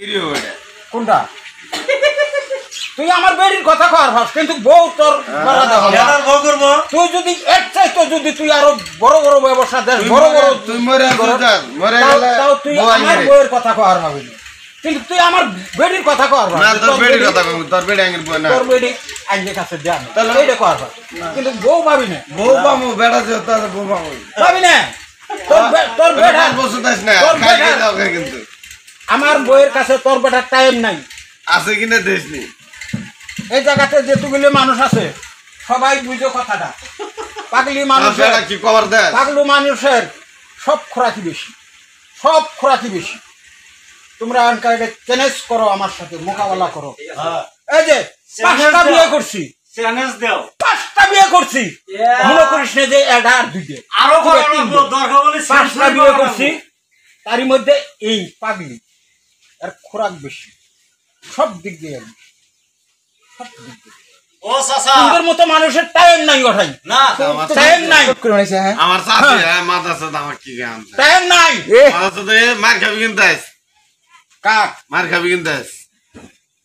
কোনটা তুই আমার বেড়ির কথা কর ভাব কিন্তু বউ তোর তুই যদি এক চাইতো যদি তুই আরো বড় বড় ব্যবসা দেশ বড় বড় তুই তুই আমার বউয়ের কথা কর ভাবি কিন্তু তুই আমার বেড়ির কথা কর তোর বেড়ির কথা কর তোর বেড়ি আঙ্গের বউ না তোর বেড়ি আঙ্গে কাছে জান তাহলে এইটা কর কিন্তু বউ ভাবি না বউ বামু বেড়া যে তোর বউ বামু ভাবি না তোর বেড়া বসে দাস না খাই দাও কিন্তু আমার বউয়ের কাছে তোর বেটার টাইম নাই আছে কিনা দেশ নি এই জায়গাতে যেতুগুলি মানুষ আছে সবাই বুঝো কথাটা পাগলি মানুষের কি কভার দেয় পাগলু মানুষের সব খোরাকি বেশি তোমরা আনকাইডে চ্যালেঞ্জ করো আমার সাথে মোকাবেলা করো এই যে 5টা বিয়ে করছি চ্যালেঞ্জ দাও 5টা বিয়ে করছি মনে করিস না যে এটা আর দুইটা আরো দরকার বলে 5টা বিয়ে করছি তারই মধ্যে এই পাগলি আর খোরাক বেশি সব দিক দিয়ে ও চাচা তোদের মতো মানুষের টাইম নাই ওঠাই না টাইম নাই আমার চাচি মাথা সাথে আমার কি গান টাইম নাই মাথা সাথে মার খাবি কিন্তু কাক মার খাবি কিন্তু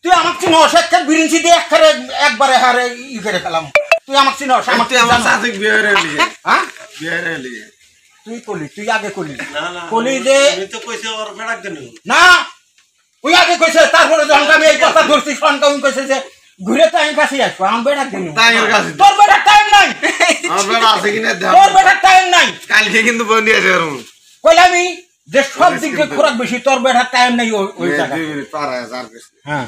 তুই আমাকে চিনস একটা বিরিঞ্চি দিয়ে একবারে হারে ই করে ফেলাম তুই আমাকে চিনস আমার তুই আমার চাচি বিয়ে হয়ে লিগে হ্যাঁ বিয়ে হয়ে লিগে তুই আগে কলি না না কলি যে আমি তো কইছি ওর বেড়াক দেন না তুই আগে কইছে তারপরে যখন আমি এই কথা ধরছি সনকাউন কইছে যে ঘুরে তো আমি কাছে আসবো আমার বেটা দিন তাইয়ের কাছে তোর বেটার টাইম নাই আমার বেটা আছে কিনা তোর বেটার টাইম নাই কালকে কিন্তু বন্দি আছে কইলে আমি যে সব দিকে খোরাক বেশি তোর বেটার টাইম নাই ওই জায়গা পারা আর কিছু হ্যাঁ